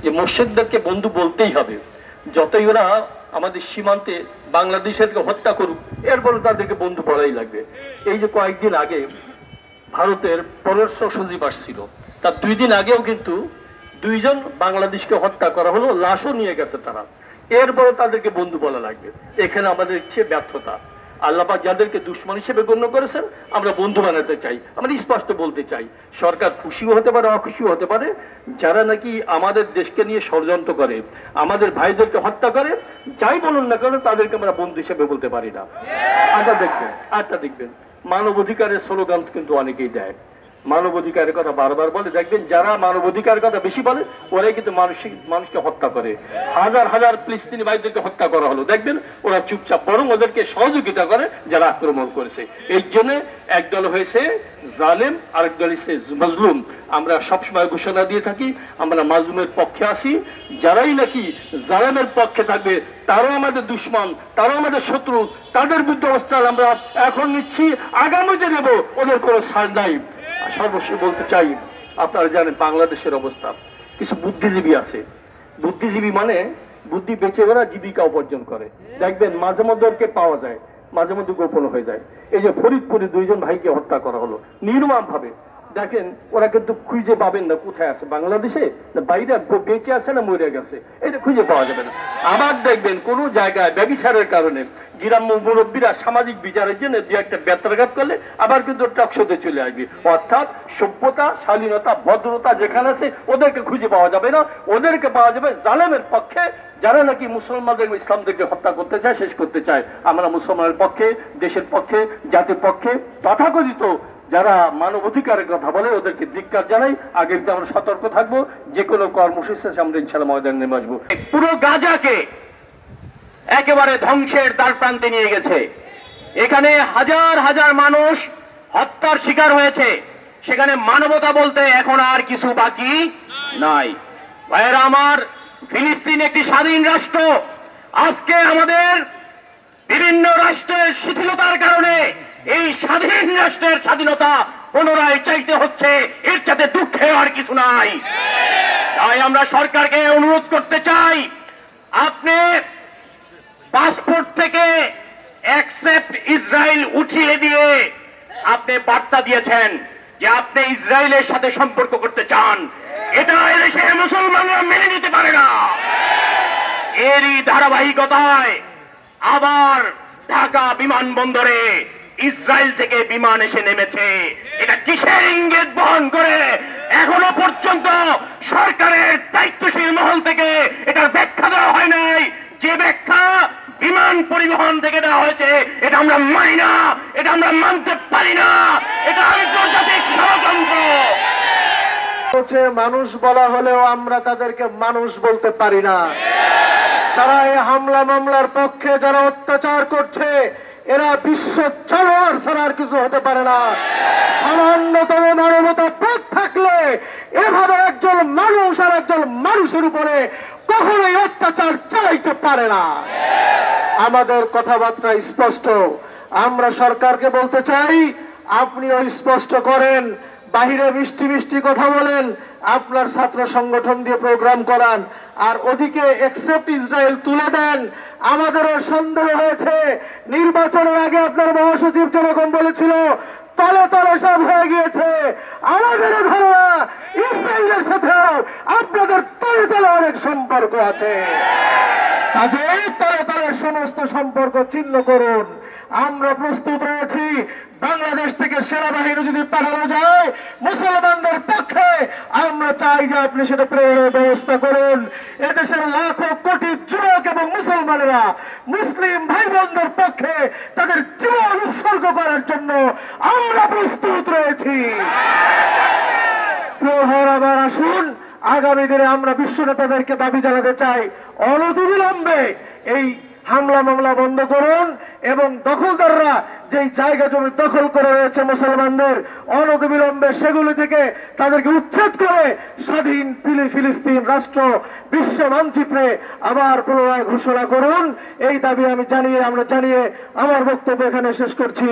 যে মোর্শেদদেরকে বন্ধু বলতেই হবে, যতই ওরা আমাদের সীমান্তে বাংলাদেশকে হত্যা করুক, এরপরে তাদেরকে বন্ধু বলাই লাগবে। এই যে কয়েকদিন আগে ভারতের পররাষ্ট্র সচিব আসছিল, তার 2 দিন আগেও কিন্তু 2 জন বাংলাদেশকে হত্যা করা হলো, লাশও নিয়ে গেছে তারা, এরপরে তাদেরকে বন্ধু বলা লাগবে। এখানে আমাদের ইচ্ছে ব্যর্থতা। আল্লাহ পাক যাদেরকে দুশমন হিসেবে গণ্য করেছেন আমরা বন্ধু বানাতে চাই, আমরা স্পষ্ট বলতে চাই। সরকার খুশিও হতে পারে, অখুশিও হতে পারে, যারা নাকি আমাদের দেশকে নিয়ে ষড়যন্ত্র করে, আমাদের ভাইদেরকে হত্যা করে, যাই বলুন না কেন তাদেরকে আমরা বন্ধু হিসেবে বলতে পারি না। দেখবেন মানবাধিকারের স্লোগান কিন্তু অনেকেই দেয়, মানবাধিকারের কথা বারবার বলে। দেখবেন যারা মানবাধিকারের কথা বেশি বলে ওরাই কিন্তু মানুষকে হত্যা করে। হাজার হাজার ফিলিস্তিনি ভাইদেরকে হত্যা করা হলো, দেখবেন ওরা চুপচাপ, বরং ওদেরকে সহযোগিতা করে যারা আক্রমণ করেছে। এই জন্য একদল হয়েছে জালেম, আরেক দল হয়েছে মাজলুম। আমরা সবসময় ঘোষণা দিয়ে থাকি আমরা মাজলুমের পক্ষে আছি। যারাই নাকি জালেমের পক্ষে থাকবে তারাও আমাদের দুশ্মন, তারাও আমাদের শত্রু, তাদের বিরুদ্ধে অবস্থান আমরা এখন নিচ্ছি, আগামীতে নেব, ওদের কোনো ছাড় নাই। সর্বশেষ বলতে চাই, আপনারা জানেন বাংলাদেশের অবস্থা, কিছু বুদ্ধিজীবী আছে, বুদ্ধিজীবী মানে বুদ্ধি বেঁচে ওরা জীবিকা উপার্জন করে। দেখবেন মাঝে মধ্যে ওরকে পাওয়া যায়, মাঝে মধ্যে গোপন হয়ে যায়। এই যে ফরিদপুরে 2 জন ভাইকে হত্যা করা হলো নির্মম ভাবে, দেখেন ওরা কিন্তু খুঁজে পাবেন না কোথায় আছে, বাংলাদেশে না বাইরে বেঁচে আছে না মরে গেছে, এটা খুঁজে পাওয়া যাবে না। আবার দেখবেন কোন জায়গায় ব্যভিচারের কারণে গ্রাম্য মুরব্বীরা সামাজিক বিচারের জন্য 2-1টা ব্যত্রাঘাত করলে আবার কিন্তু টকশোতে চলে আসবে। অর্থাৎ সভ্যতা, শালীনতা, ভদ্রতা যেখানে আছে ওদেরকে খুঁজে পাওয়া যাবে না, ওদেরকে পাওয়া যাবে জালেমের পক্ষে, যারা নাকি মুসলমানদের, ইসলামদেরকে হত্যা করতে চায়, শেষ করতে চায়। আমরা মুসলমানের পক্ষে, দেশের পক্ষে, জাতির পক্ষে, তথাকথিত যারা মানবাধিকারের কথা বলে ওদেরকে ধিক্কার জানাই। আগে আমরা সতর্ক থাকবো, যে কোনো কর্মসূচি আমরা ইনশাআল্লাহ ময়দানে নেমে আসবো। পুরো গাজাকে একেবারে ধ্বংসের দ্বার প্রান্তে নিয়ে গেছে। এখানে হাজার হাজার মানুষ হত্যার শিকার হয়েছে। সেখানে মানবতা বলতে এখন আর কিছু বাকি নাই। ভাইয়েরা আমার, ফিলিস্তিন একটি স্বাধীন রাষ্ট্র। আজকে আমাদের বিভিন্ন রাষ্ট্রের শিথিলতার কারণে এই স্বাধীন রাষ্ট্রের স্বাধীনতা পুনরায় চাইতে হচ্ছে, এর চাইতে দুঃখের আর কিছু নাই। তাই আমরা সরকারকে অনুরোধ করতে চাই, আপনি পাসপোর্ট থেকে অ্যাকসেপ্ট ইসরায়েল উঠিয়ে দিয়ে আপনি বার্তা দিয়েছেন যে আপনি ইসরায়েলের সাথে সম্পর্ক করতে চান। এটা এদেশে মুসলমানরা মেনে নিতে পারে না। এরই ধারাবাহিকতায় আবার ঢাকা বিমানবন্দরে ইসরায়েল থেকে বিমান এসে নেমেছে। এটা কিসের ইঙ্গিত বহন করে? এখনো পর্যন্ত সরকারের দায়িত্বশীল মহল থেকে এটার ব্যাখ্যা দেওয়া হয় নাই। যে ব্যাখ্যা বিমান পরিবহন থেকে দেওয়া হয়েছে এটা আমরা মানি না, এটা আমরা মানতে পারি না। এটা আন্তর্জাতিক ষড়যন্ত্র। মানুষ বলা হলেও আমরা তাদেরকে মানুষ বলতে পারি না। সারা এই হামলা মামলার পক্ষে যারা অত্যাচার করছে এরা বিশ্ব চলওয়ার ছাড়া আর কিছু হতে পারে না। সামান্যতম মানবতা বোধ থাকলে এভাবে একজন মানুষ আর একজন মানুষের উপরে কখনোই অত্যাচার চালাইতে পারে না। আমাদের কথাবার্তা স্পষ্ট। আমরা সরকারকে বলতে চাই, আপনিও স্পষ্ট করেন। বাহিরে মিষ্টি মিষ্টি কথা বলেন, আপনার ছাত্র সংগঠন দিয়ে প্রোগ্রাম করান, আর ওদিকে অ্যাকসেপ্ট ইসরায়েল তুলে দেন। আমাদেরও সন্দেহ হয়েছে, নির্বাচনের আগে আপনার মহাসচিব যেরকম বলেছিল তলে তলে সব হয়ে গিয়েছে। আমাদেরও ধারণা ইসরায়েলের সাথেও আপনাদের তলে তলে অনেক সম্পর্ক আছে। কাজেই তলে তলে সমস্ত সম্পর্ক ছিন্ন করুন। আমরা প্রস্তুত রয়েছি। বাংলাদেশ থেকে সেনাবাহিনী যদি পাঠানো যায় মুসলমানদের পক্ষে, আমরা চাই যে আপনি সেটা প্রেরণের ব্যবস্থা করুন। এদেশের লাখো কোটি যুবক এবং মুসলমানেরা মুসলিম ভাই বোনদের পক্ষে তাদের জীবন উৎসর্গ করার জন্য আমরা প্রস্তুত রয়েছি। প্রহর আবার আসুন, আগামী দিনে আমরা বিশ্ব নেতাদেরকে দাবি জানাতে চাই, অনতিবিলম্বে এই হামলা মামলা বন্ধ করুন এবং দখলদাররা যেই জায়গা জমি দখল করে রয়েছে মুসলমানদের, অনতিবিলম্বে সেগুলি থেকে তাদেরকে উচ্ছেদ করে স্বাধীন ফিলিস্তিন রাষ্ট্র বিশ্ব মানচিত্রে আবার পুনরায় ঘোষণা করুন। এই দাবি আমরা জানিয়ে আমার বক্তব্য এখানে শেষ করছি।